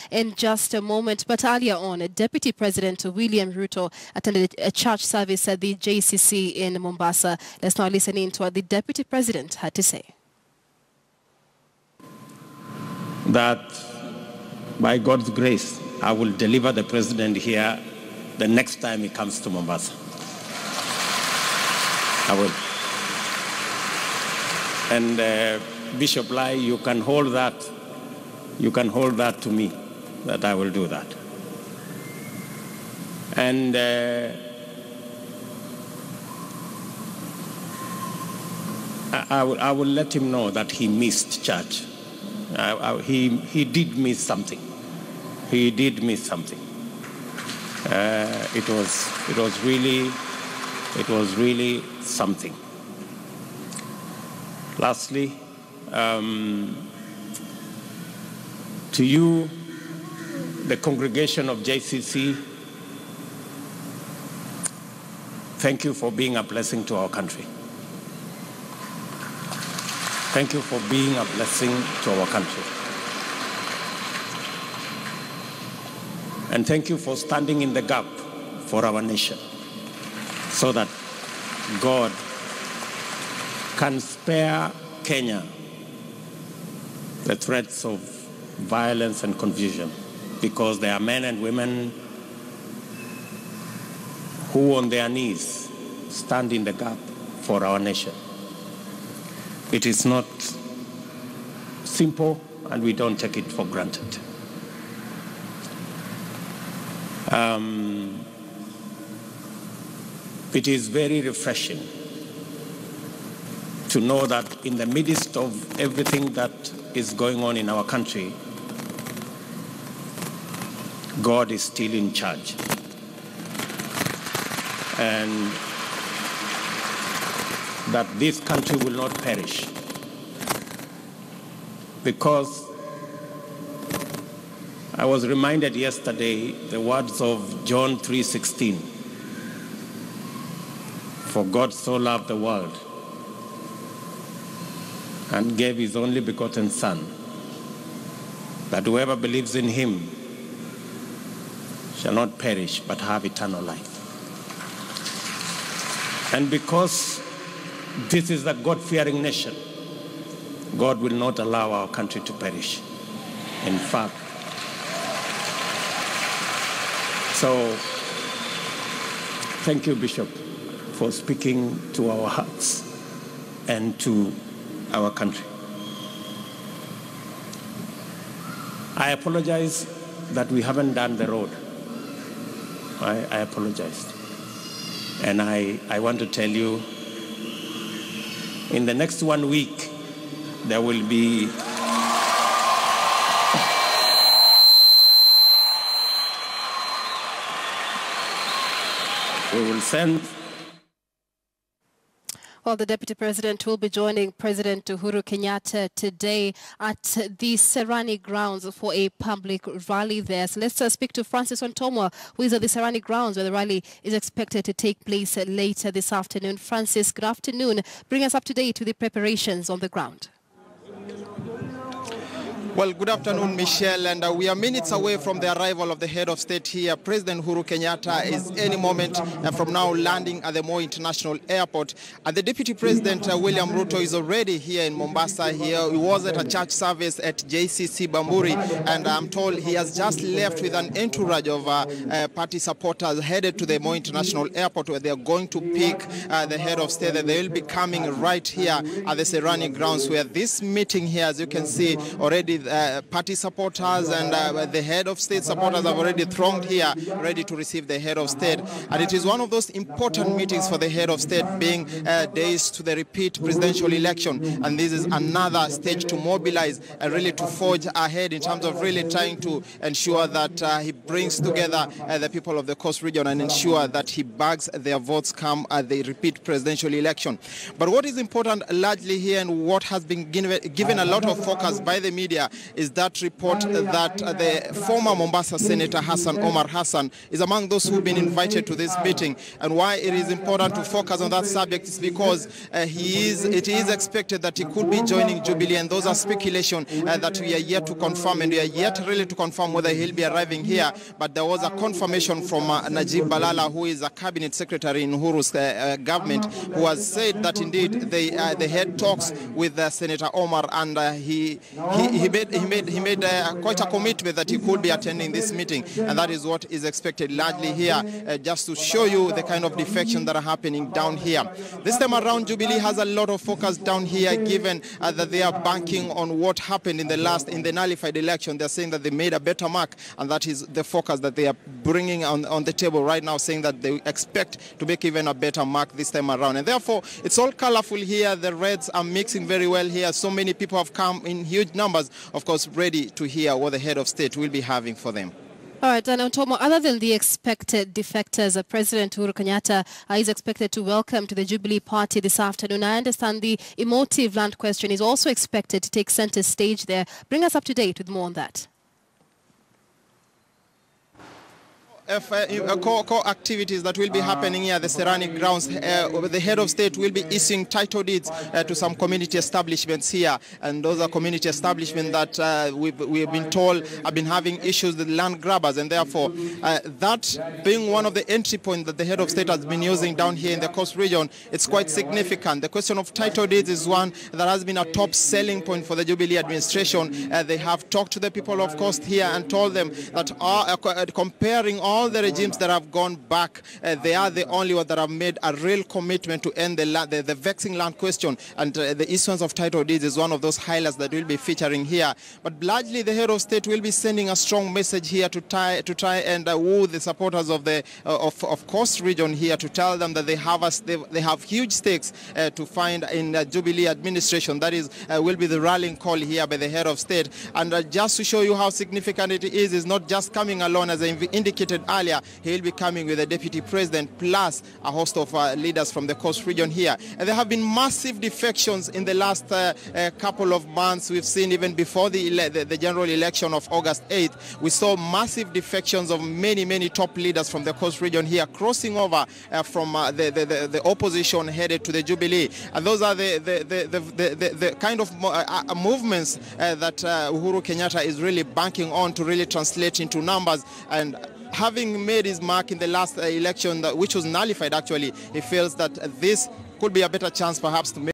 in just a moment. But earlier on, Deputy President William Ruto attended a church service at the JCC in Mombasa. Let's now listen in to what the Deputy President had to say. That by God's grace, I will deliver the President here the next time he comes to Mombasa. I will. And Bishop Lai, you can hold that. You can hold that to me, that I will do that. And I will let him know that he missed church. He did miss something. He did miss something. It was really something. Lastly, to you, the congregation of JCC, thank you for being a blessing to our country. Thank you for being a blessing to our country. And thank you for standing in the gap for our nation so that God can spare Kenya the threats of violence and confusion, because there are men and women who on their knees stand in the gap for our nation. It is not simple, and we don't take it for granted. It is very refreshing to know that in the midst of everything that is going on in our country, God is still in charge. And that this country will not perish. Because I was reminded yesterday the words of John 3:16. For God so loved the world and gave his only begotten Son, that whoever believes in him shall not perish but have eternal life. And because this is a God-fearing nation, God will not allow our country to perish. In fact, so thank you, Bishop, for speaking to our hearts and to our country. I apologize that we haven't done the road. I apologized. And I want to tell you, in the next 1 week, there will be we will send. Well, the Deputy President will be joining President Uhuru Kenyatta today at the Serani grounds for a public rally there. So let's speak to Francis Ontomwa, who is at the Serani grounds where the rally is expected to take place later this afternoon. Francis, good afternoon. Bring us up to date with the preparations on the ground. Well, good afternoon, Michelle, and we are minutes away from the arrival of the head of state here. President Uhuru Kenyatta is any moment from now landing at the Moi International Airport. And the Deputy President, William Ruto, is already here in Mombasa. He was at a church service at JCC Bamburi, and I'm told he has just left with an entourage of party supporters headed to the Moi International Airport, where they are going to pick the head of state. That they will be coming right here at the Serani grounds, where this meeting here, as you can see, already party supporters and the head of state supporters have already thronged here, ready to receive the head of state. And it is one of those important meetings for the head of state, being days to the repeat presidential election. And this is another stage to mobilize and really to forge ahead in terms of really trying to ensure that he brings together the people of the Coast region and ensure that he bags their votes come at the repeat presidential election. But what is important largely here, and what has been given a lot of focus by the media, is that report that the former Mombasa Senator Omar Hassan is among those who've been invited to this meeting. And why it is important to focus on that subject is because it is expected that he could be joining Jubilee, and those are speculation that we are yet to confirm, and we are yet really to confirm whether he'll be arriving here. But there was a confirmation from Najib Balala, who is a cabinet secretary in Uhuru's government, who has said that indeed they had talks with Senator Omar, and he made quite a commitment that he could be attending this meeting, and that is what is expected largely here, just to show you the kind of defection that are happening down here. This time around, Jubilee has a lot of focus down here, given that they are banking on what happened in the nullified election. They're saying that they made a better mark, and that is the focus that they are bringing on the table right now, saying that they expect to make even a better mark this time around. And therefore, it's all colorful here. The reds are mixing very well here. So many people have come in huge numbers, of course, ready to hear what the head of state will be having for them. All right, and Ontomo, other than the expected defectors, President Uhuru Kenyatta is expected to welcome to the Jubilee Party this afternoon. I understand the emotive land question is also expected to take center stage there. Bring us up to date with more on that. Core activities that will be happening here at the Serrani grounds. The head of state will be issuing title deeds to some community establishments here, and those are community establishments that we've been told have been having issues with land grabbers, and therefore that being one of the entry points that the head of state has been using down here in the coast region, it's quite significant. The question of title deeds is one that has been a top selling point for the Jubilee administration. They have talked to the people of coast here and told them that comparing all the regimes that have gone back, they are the only ones that have made a real commitment to end the vexing land question, and the issuance of title deeds is one of those highlights that will be featuring here. But largely the head of state will be sending a strong message here to try and woo the supporters of the coast region here, to tell them that they have huge stakes to find in the Jubilee administration. That is will be the rallying call here by the head of state. And just to show you how significant it is not just coming alone, as I indicated earlier. He'll be coming with the deputy president plus a host of leaders from the coast region here. And there have been massive defections in the last couple of months. We've seen even before the general election of August 8th, we saw massive defections of many top leaders from the coast region here crossing over from the opposition headed to the Jubilee. And those are the kind of movements that Uhuru Kenyatta is really banking on to really translate into numbers. And having made his mark in the last election, which was nullified actually, he feels that this could be a better chance perhaps to make